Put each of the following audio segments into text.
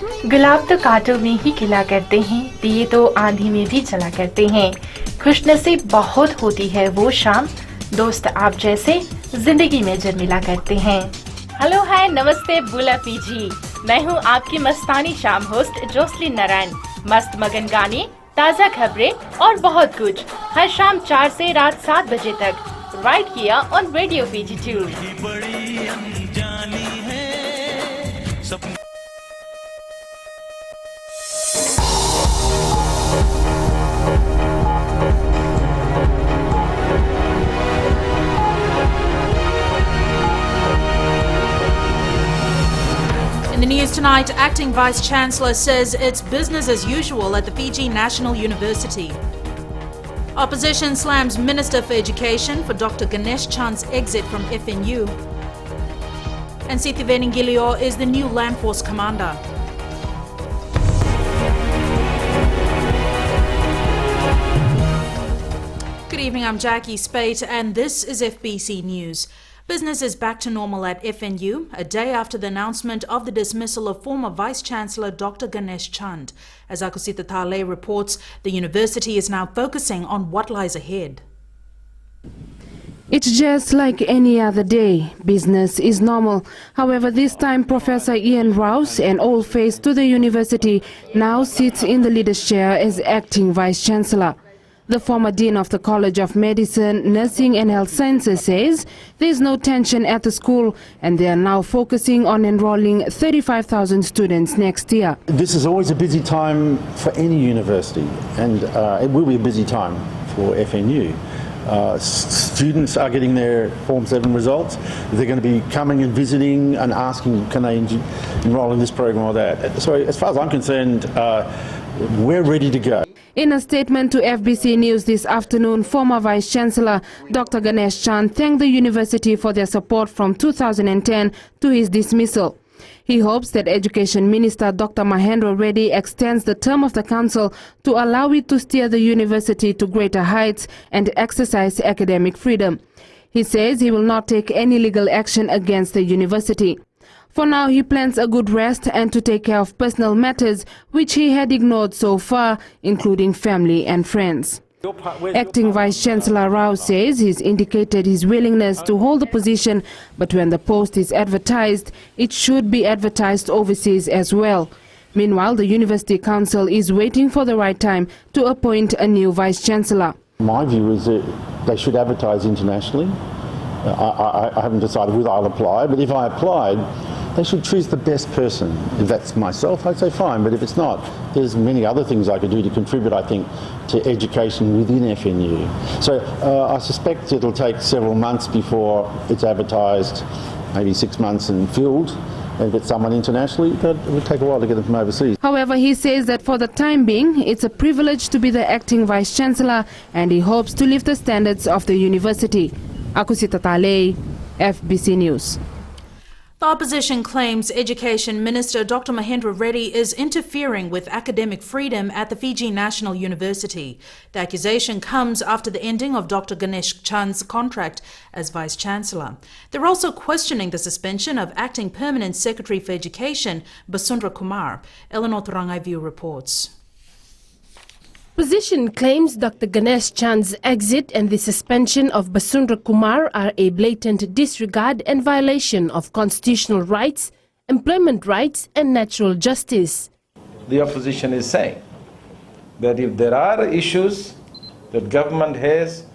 गुलाब तो कांटों में ही खिला करते हैं, दिए तो आंधी में भी जला करते हैं। खुशनसीब बहुत होती है वो शाम, दोस्त आप जैसे जिंदगी में जन्मिला करते हैं। हेलो हाय नमस्ते बुला पीजी, मैं हूँ आपकी मस्तानी शाम होस्ट जोसलिन नारायण। मस्त मगन गाने, ताज़ा खबरें और बहुत कुछ हर शाम 4 से रात 7 बजे तक राइट किया on radio PG2। In the news tonight, Acting Vice Chancellor says it's business as usual at the Fiji National University. Opposition slams Minister for Education for Dr. Ganesh Chand's exit from FNU. And Sithiweni Gilio is the new Land Force commander. Good evening, I'm Jackie Spate and this is FBC News. Business is back to normal at FNU, a day after the announcement of the dismissal of former Vice-Chancellor Dr. Ganesh Chand. As Akusita Thale reports, the university is now focusing on what lies ahead. It's just like any other day. Business is normal. However, this time Professor Ian Rouse, an old face to the university, now sits in the leader's chair as acting Vice-Chancellor. The former Dean of the College of Medicine, Nursing and Health Sciences says there is no tension at the school and they are now focusing on enrolling 35,000 students next year. This is always a busy time for any university and it will be a busy time for FNU. Students are getting their Form 7 results. They're going to be coming and visiting and asking can they enrol in this program or that. So as far as I'm concerned, we're ready to go. In a statement to FBC News this afternoon, former Vice-Chancellor Dr. Ganesh Chand thanked the university for their support from 2010 to his dismissal. He hopes that Education Minister Dr. Mahendra Reddy extends the term of the council to allow it to steer the university to greater heights and exercise academic freedom. He says he will not take any legal action against the university. For now, he plans a good rest and to take care of personal matters which he had ignored so far, including family and friends. Acting Vice-Chancellor Rao says he's indicated his willingness to hold the position, but when the post is advertised, it should be advertised overseas as well. Meanwhile, the University Council is waiting for the right time to appoint a new Vice-Chancellor. My view is that they should advertise internationally. I haven't decided whether I'll apply, but if I applied, they should choose the best person. If that's myself, I'd say fine, but if it's not, there's many other things I could do to contribute, I think, to education within FNU. So I suspect it'll take several months before it's advertised, maybe 6 months and filled. And get someone internationally, it would take a while to get them from overseas. However, he says that for the time being, it's a privilege to be the acting Vice-Chancellor and he hopes to lift the standards of the university. Akusita Thale, FBC News. The opposition claims Education Minister Dr. Mahendra Reddy is interfering with academic freedom at the Fiji National University. The accusation comes after the ending of Dr. Ganesh Chand's contract as Vice-Chancellor. They're also questioning the suspension of Acting Permanent Secretary for Education, Basundra Kumar. Eleanor Turangaivu reports. Opposition claims Dr. Ganesh Chand's exit and the suspension of Basundra Kumar are a blatant disregard and violation of constitutional rights, employment rights and natural justice. The opposition is saying that if there are issues that government has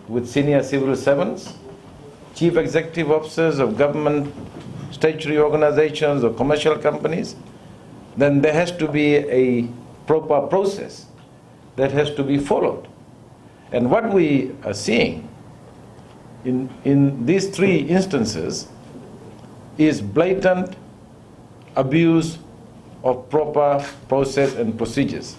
with senior civil servants, chief executive officers of government statutory organizations or commercial companies, then there has to be a proper process that has to be followed. And what we are seeing in these 3 instances is blatant abuse of proper process and procedures.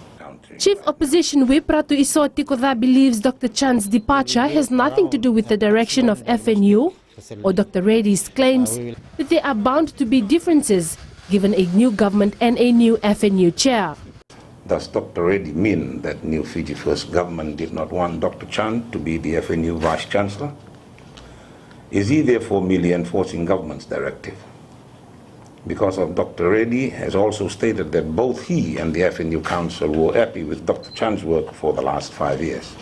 Chief Opposition Whip Ratu Isoti Kodha believes Dr. Chand's departure has nothing to do with the direction of FNU or Dr. Reddy's claims that there are bound to be differences given a new government and a new FNU chair. Does Dr. Reddy mean that New Fiji First government did not want Dr. Chand to be the FNU Vice-Chancellor? Is he therefore merely enforcing government's directive? because of Dr. Reddy has also stated that both he and the FNU Council were happy with Dr. Chan's work for the last 5 years.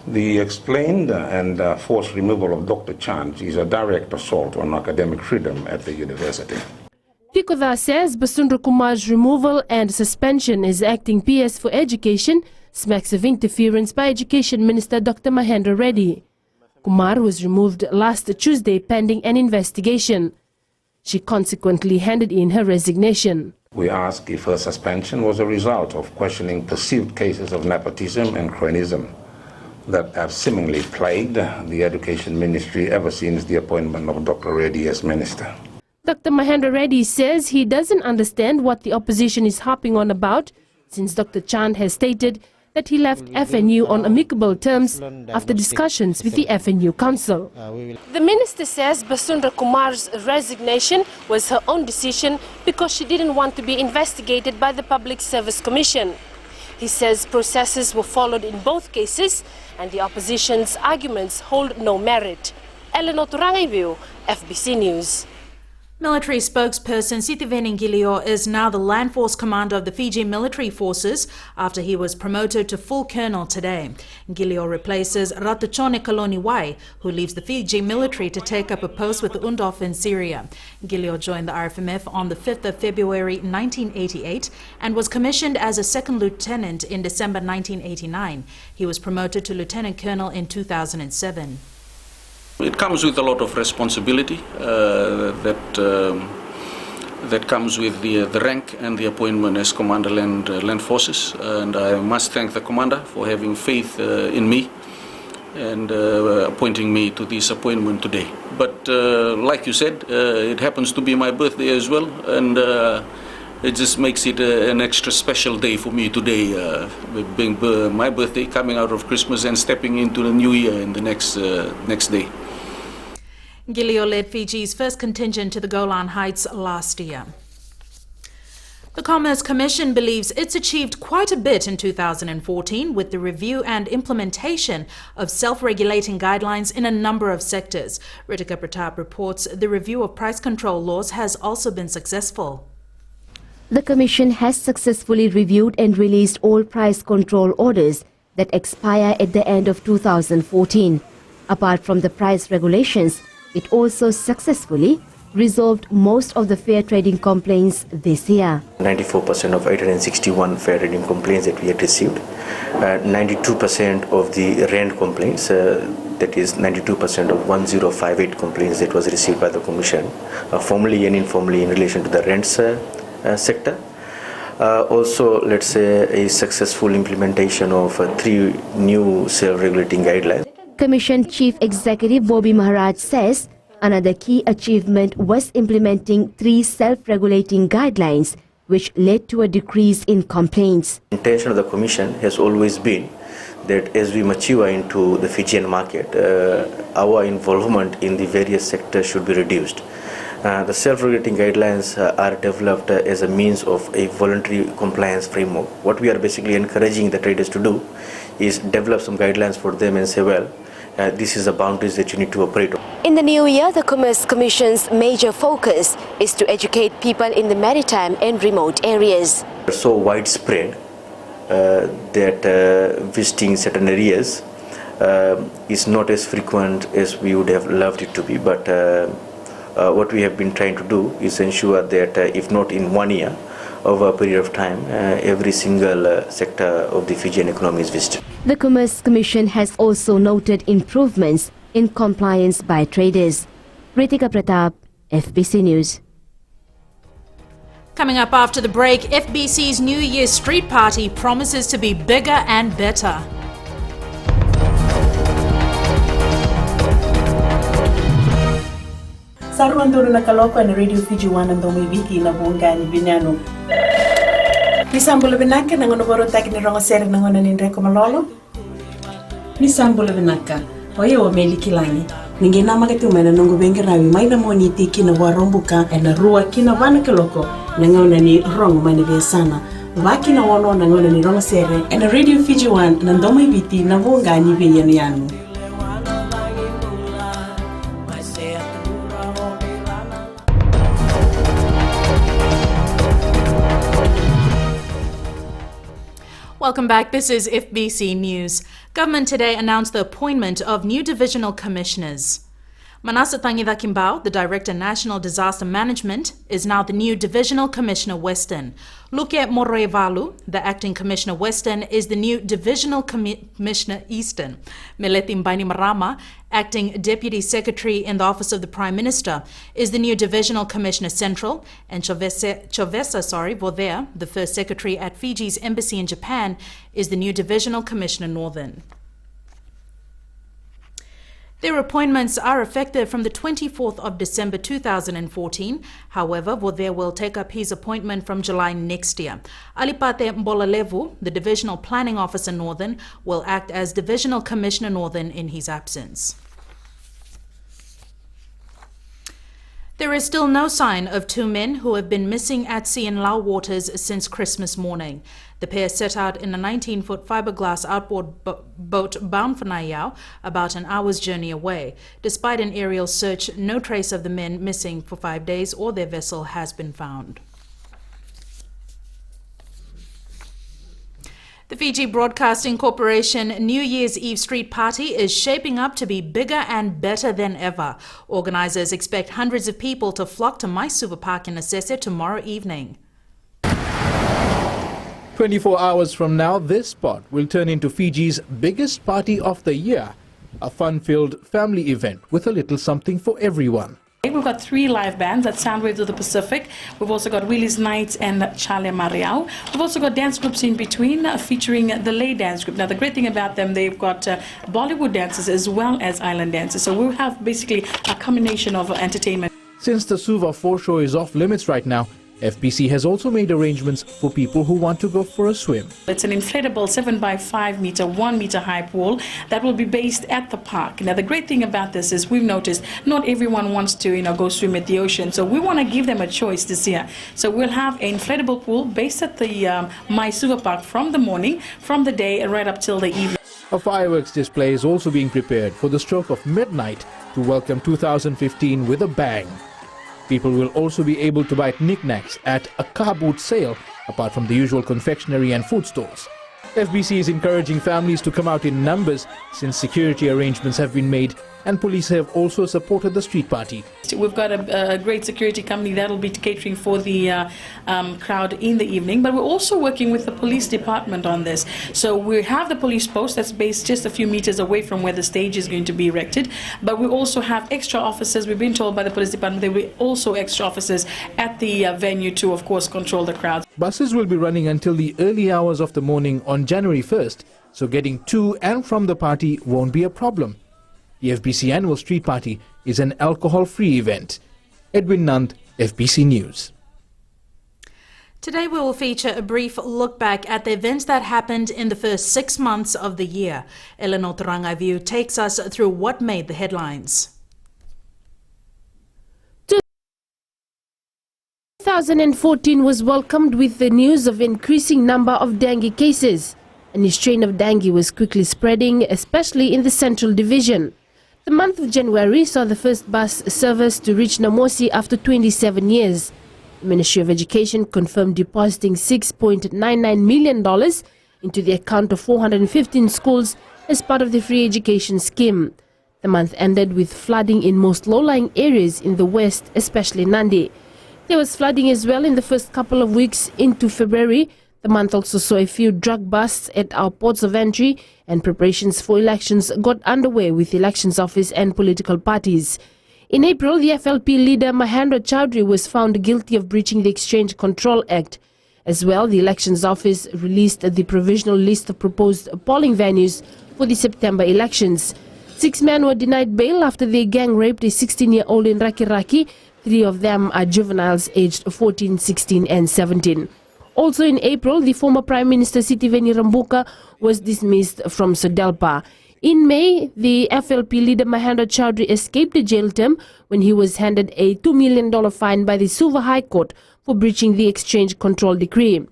The explained and forced removal of Dr. Chan is a direct assault on academic freedom at the university. Tikotha says Basundra Kumar's removal and suspension as acting PS for education smacks of interference by Education Minister Dr. Mahendra Reddy. Kumar was removed last Tuesday pending an investigation. She consequently handed in her resignation. We ask if her suspension was a result of questioning perceived cases of nepotism and cronyism that have seemingly plagued the Education Ministry ever since the appointment of Dr. Reddy as Minister. Dr. Mahendra Reddy says he doesn't understand what the opposition is harping on about, since Dr. Chand has stated that he left FNU on amicable terms after discussions with the FNU Council. The minister says Basundra Kumar's resignation was her own decision because she didn't want to be investigated by the Public Service Commission. He says processes were followed in both cases and the opposition's arguments hold no merit. Eleanor Turangaiviu, FBC News. Military spokesperson Sitiveni Ngilio is now the Land Force Commander of the Fiji Military Forces after he was promoted to full colonel today. Ngilio replaces Ratachone Kaloniwai, who leaves the Fiji military to take up a post with the UNDOF in Syria. Ngilio joined the RFMF on the 5th of February 1988 and was commissioned as a second lieutenant in December 1989. He was promoted to lieutenant colonel in 2007. It comes with a lot of responsibility that comes with the rank and the appointment as Commander Land Forces, and I must thank the Commander for having faith in me and appointing me to this appointment today. But like you said, it happens to be my birthday as well, and it just makes it an extra special day for me today, being my birthday, coming out of Christmas and stepping into the new year in the next day. Ngilio led Fiji's first contingent to the Golan Heights last year. The Commerce Commission believes it's achieved quite a bit in 2014 with the review and implementation of self-regulating guidelines in a number of sectors. Ritika Pratap reports the review of price control laws has also been successful. The Commission has successfully reviewed and released all price control orders that expire at the end of 2014. Apart from the price regulations, it also successfully resolved most of the fair trading complaints this year. 94% of 861 fair trading complaints that we had received, 92% of the rent complaints, that is 92% of 1058 complaints that was received by the Commission, formally and informally in relation to the rents sector. Also, let's say, a successful implementation of 3 new self-regulating guidelines. Commission Chief Executive Bobby Maharaj says another key achievement was implementing 3 self-regulating guidelines, which led to a decrease in complaints. The intention of the Commission has always been that as we mature into the Fijian market, our involvement in the various sectors should be reduced. The self-regulating guidelines are developed as a means of a voluntary compliance framework. What we are basically encouraging the traders to do is develop some guidelines for them and say, well, this is the boundaries that you need to operate on. In the new year, the Commerce Commission's major focus is to educate people in the maritime and remote areas. They're so widespread that visiting certain areas is not as frequent as we would have loved it to be. But what we have been trying to do is ensure that if not in 1 year, over a period of time, every single sector of the Fijian economy is visited. The Commerce Commission has also noted improvements in compliance by traders. Ritika Pratap, FBC News. Coming up after the break, FBC's New Year's street party promises to be bigger and better. Sarwandoro na kaloko na Radio Fiji 1 and Domi Wiki na Bongani Binano. Nisambula Binaka na ngonoboro taki ni rongo sere na ngona ni Ndreko Malolo. Nisambula Binaka, oye wa meli kilani. Ningena magatu na nungu bengi rawi maina moni tiki na warombuka na rua kina wana kaloko na ngona ni rongo mani vesana. Waki na wono na ngona ni rongo sere na Radio Fiji 1 na Domi Wiki na Bongani Binano. Welcome back. This is FBC News. Government today announced the appointment of new divisional commissioners. Manasa Tangidakimbao, the Director National Disaster Management, is now the new Divisional Commissioner Western. Luke Moroevalu, the Acting Commissioner Western, is the new Divisional Commissioner Eastern. Meleti Marama, Acting Deputy Secretary in the Office of the Prime Minister, is the new Divisional Commissioner Central, and Chovesa Vodea, the First Secretary at Fiji's Embassy in Japan, is the new Divisional Commissioner Northern. Their appointments are effective from the 24th of December 2014. However, Vodea will take up his appointment from July next year. Alipate Mbolalevu, the Divisional Planning Officer Northern, will act as Divisional Commissioner Northern in his absence. There is still no sign of two men who have been missing at sea in Lau waters since Christmas morning. The pair set out in a 19-foot fiberglass outboard boat bound for Naiao, about an hour's journey away. Despite an aerial search, no trace of the men missing for 5 days or their vessel has been found. The Fiji Broadcasting Corporation New Year's Eve street party is shaping up to be bigger and better than ever. Organisers expect hundreds of people to flock to Maisuva Park in Assese tomorrow evening. 24 hours from now, this spot will turn into Fiji's biggest party of the year, a fun-filled family event with a little something for everyone. We've got 3 live bands at Soundwaves of the Pacific. We've also got Willie's Nights and Chale Mariau. We've also got dance groups in between featuring the Lay Dance Group. Now, the great thing about them, they've got Bollywood dancers as well as island dancers. So we'll have basically a combination of entertainment. Since the Suva foreshore is off limits right now, FBC has also made arrangements for people who want to go for a swim. It's an inflatable 7x5 meter, 1 meter high pool that will be based at the park. Now, the great thing about this is we've noticed not everyone wants to, go swim at the ocean. So we want to give them a choice this year. So we'll have an inflatable pool based at the Maisuva Park from the morning, from the day, right up till the evening. A fireworks display is also being prepared for the stroke of midnight to welcome 2015 with a bang. People will also be able to buy knickknacks at a car boot sale, apart from the usual confectionery and food stalls. FBC is encouraging families to come out in numbers since security arrangements have been made and police have also supported the street party. We've got a great security company that will be catering for the crowd in the evening, but we're also working with the police department on this. So we have the police post that's based just a few meters away from where the stage is going to be erected, but we also have extra officers. We've been told by the police department there will be also extra officers at the venue to, of course, control the crowd. Buses will be running until the early hours of the morning on January 1st, so getting to and from the party won't be a problem. The FBC Annual Street Party is an alcohol-free event. Edwin Nand, FBC News. Today we will feature a brief look back at the events that happened in the first 6 months of the year. Eleanor Tarangaiviu takes us through what made the headlines. 2014 was welcomed with the news of increasing number of dengue cases. A new strain of dengue was quickly spreading, especially in the Central Division. The month of January saw the first bus service to reach Namosi after 27 years. The Ministry of Education confirmed depositing $6.99 million into the account of 415 schools as part of the free education scheme. The month ended with flooding in most low-lying areas in the west, especially Nandi. There was flooding as well in the first couple of weeks into February. The month also saw a few drug busts at our ports of entry, and preparations for elections got underway with the Elections Office and political parties. In April, the FLP leader Mahendra Chaudhry was found guilty of breaching the Exchange Control Act. As well, the Elections Office released the provisional list of proposed polling venues for the September elections. 6 men were denied bail after they gang raped a 16-year-old in Rakiraki. 3 of them are juveniles aged 14, 16 and 17. Also in April, the former Prime Minister Sitiveni Rambuka was dismissed from Sodelpa. In May, the FLP leader Mahendra Chaudhry escaped a jail term when he was handed a $2 million fine by the Suva High Court for breaching the exchange control decree.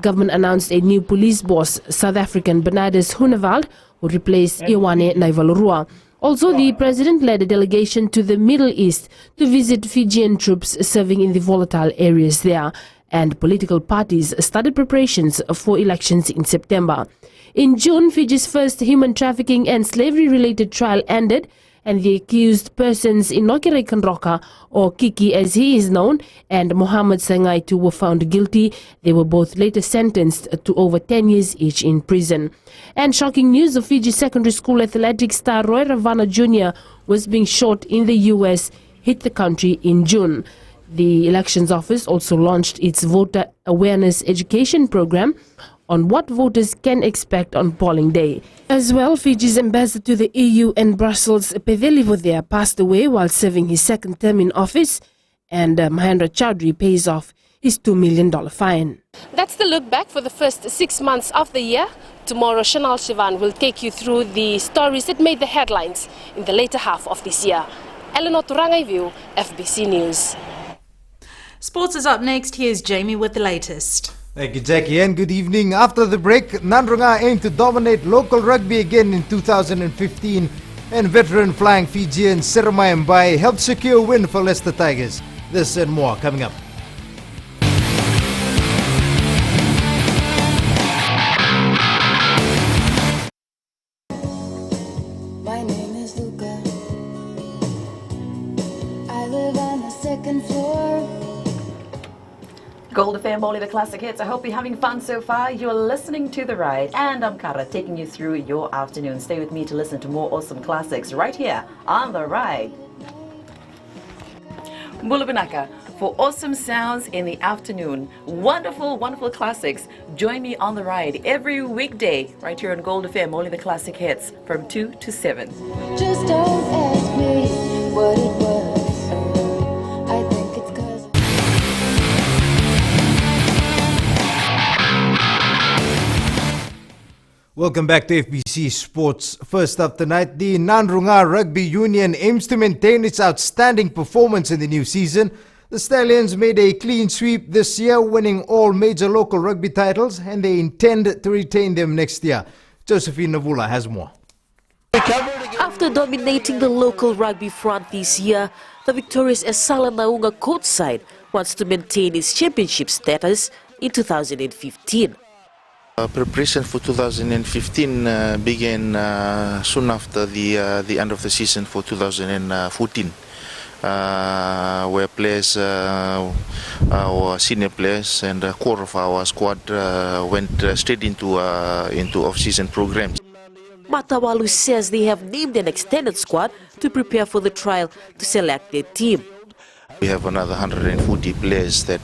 Government announced a new police boss, South African Bernardus Huneveld, who replaced Ioane Naivalorua. Also, the president led a delegation to the Middle East to visit Fijian troops serving in the volatile areas there. and political parties started preparations for elections in September. In June, Fiji's first human trafficking and slavery-related trial ended, and the accused persons Inokere Kanroka, or Kiki as he is known, and Mohammed Sangaitu were found guilty. They were both later sentenced to over 10 years each in prison. And shocking news of Fiji secondary school athletics star Roy Ravana Jr. was being shot in the US hit the country in June. The Elections Office also launched its voter awareness education program on what voters can expect on polling day. As well, Fiji's ambassador to the EU and Brussels, Peveli Vodea, passed away while serving his second term in office, and Mahendra Chaudhry pays off his $2 million fine. That's the look back for the first 6 months of the year. Tomorrow, Shanal Shivan will take you through the stories that made the headlines in the later half of this year. Eleanor Turangaivu, FBC News. Sports is up next. Here's Jamie with the latest. Thank you, Jackie, and good evening. After the break, Nandrunga aim to dominate local rugby again in 2015, and veteran flying Fijian Seremai Mbai helped secure a win for Leicester Tigers. This and more coming up. My name is Luca. I live on the second floor. Gold FM, only the classic hits. I hope you're having fun so far. You're listening to The Ride, and I'm Kara, taking you through your afternoon. Stay with me to listen to more awesome classics right here on The Ride. Bulabinaka, for awesome sounds in the afternoon. Wonderful, wonderful classics. Join me on The Ride every weekday right here on Gold FM, only the classic hits from 2 to 7. Just don't ask me what it was. I think it's 'cause Welcome back to FBC Sports. First up tonight, the Nandrunga Rugby Union aims to maintain its outstanding performance in the new season. The Stallions made a clean sweep this year, winning all major local rugby titles, and they intend to retain them next year. Josephine Navula has more. After dominating the local rugby front this year, the victorious Esala Naunga coach side wants to maintain its championship status in 2015. Preparation for 2015 began soon after the end of the season for 2014, where players, our senior players and a core of our squad went straight into off-season programs. Matawalu says they have named an extended squad to prepare for the trial to select their team. We have another 140 players that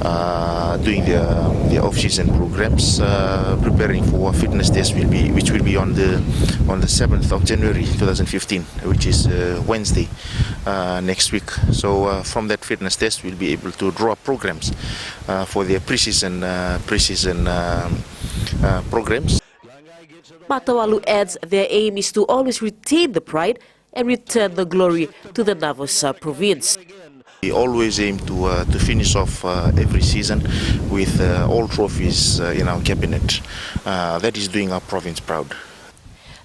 are doing their off-season programs, preparing for a fitness test which will be on the 7th of January 2015, which is Wednesday next week. So from that fitness test, we'll be able to draw programs for their pre-season programs. Matawalu adds their aim is to always retain the pride and return the glory to the Navosa province. We always aim to finish off every season with all trophies in our cabinet. That is doing our province proud.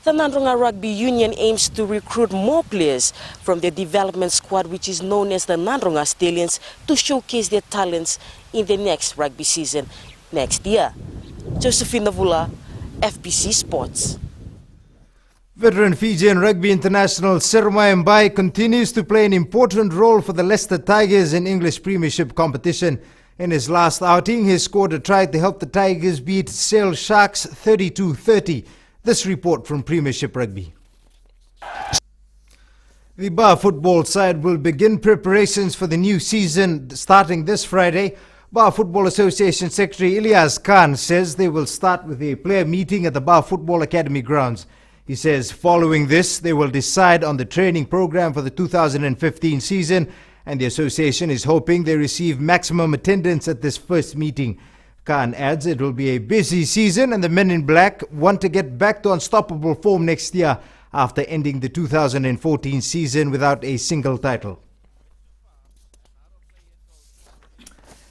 The Nandrunga Rugby Union aims to recruit more players from their development squad, which is known as the Nandrunga Stallions, to showcase their talents in the next rugby season next year. Josephine Navula, FBC Sports. Veteran Fijian rugby international Seremai Mbai continues to play an important role for the Leicester Tigers in English Premiership competition. In his last outing, he scored a try to help the Tigers beat Sale Sharks 32-30. This report from Premiership Rugby. The Bar football side will begin preparations for the new season starting this Friday. Bar Football Association Secretary Ilyas Khan says they will start with a player meeting at the Bar Football Academy grounds. He says following this, they will decide on the training program for the 2015 season, and the association is hoping they receive maximum attendance at this first meeting. Khan adds it will be a busy season, and the men in black want to get back to unstoppable form next year after ending the 2014 season without a single title.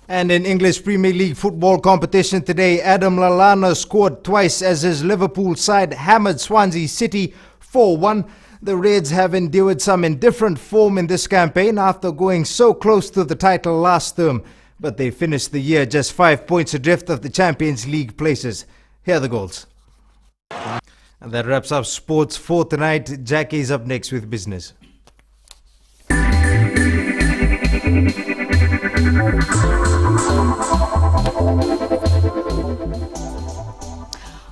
And in English Premier League football competition today, Adam Lallana scored twice as his Liverpool side hammered Swansea City 4-1. The Reds have endured some indifferent form in this campaign after going so close to the title last term. but they finished the year just 5 points adrift of the Champions League places. Here are the goals. And that wraps up sports for tonight. Jackie is up next with business.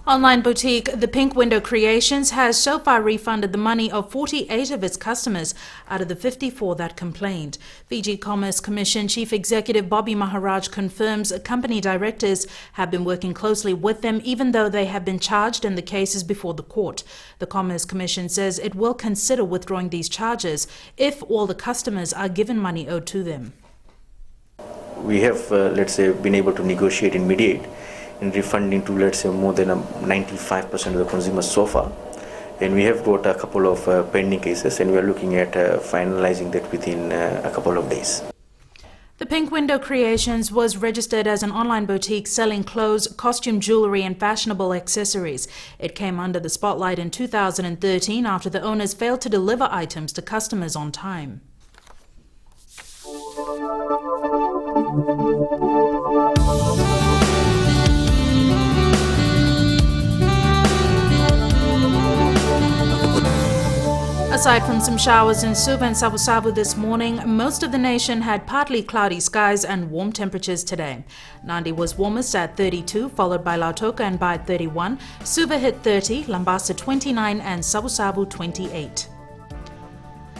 Online boutique The Pink Window Creations has so far refunded the money of 48 of its customers out of the 54 that complained. Fiji Commerce Commission Chief Executive Bobby Maharaj confirms company directors have been working closely with them even though they have been charged and the cases before the court. The Commerce Commission says it will consider withdrawing these charges if all the customers are given money owed to them. We have, been able to negotiate and mediate in refunding to, more than 95% of the consumers so far. And we have got a couple of pending cases, and we are looking at finalizing that within a couple of days. The Pink Window Creations was registered as an online boutique selling clothes, costume jewelry and fashionable accessories. It came under the spotlight in 2013 after the owners failed to deliver items to customers on time. Aside from some showers in Suva and Savu this morning, most of the nation had partly cloudy skies and warm temperatures today. Nandi was warmest at 32, followed by Lautoka and Bai at 31. Suva hit 30, Lambasa 29 and Savu 28.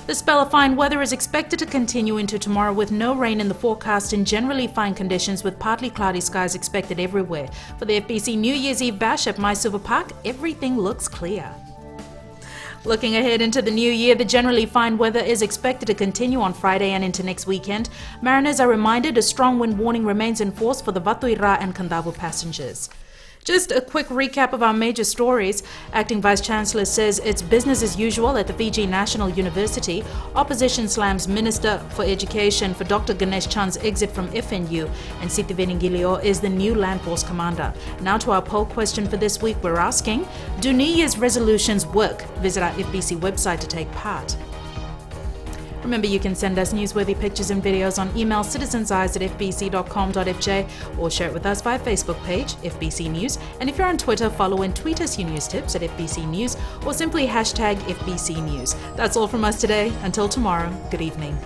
The spell of fine weather is expected to continue into tomorrow with no rain in the forecast and generally fine conditions with partly cloudy skies expected everywhere. For the FBC New Year's Eve bash at My Suva Park, everything looks clear. Looking ahead into the new year, the generally fine weather is expected to continue on Friday and into next weekend. Mariners are reminded a strong wind warning remains in force for the Vatuira and Kandavu passengers. Just a quick recap of our major stories. Acting Vice-Chancellor says it's business as usual at the Fiji National University. Opposition slams Minister for Education for Dr. Ganesh Chand's exit from FNU. And Sitiveni Gilio is the new Land Force Commander. Now to our poll question for this week, we're asking, do New Year's resolutions work? Visit our FBC website to take part. Remember, you can send us newsworthy pictures and videos on email citizenseyes@fbc.com.fj or share it with us via Facebook page, FBC News. And if you're on Twitter, follow and tweet us your news tips at FBC News or simply hashtag FBC News. That's all from us today. Until tomorrow, good evening.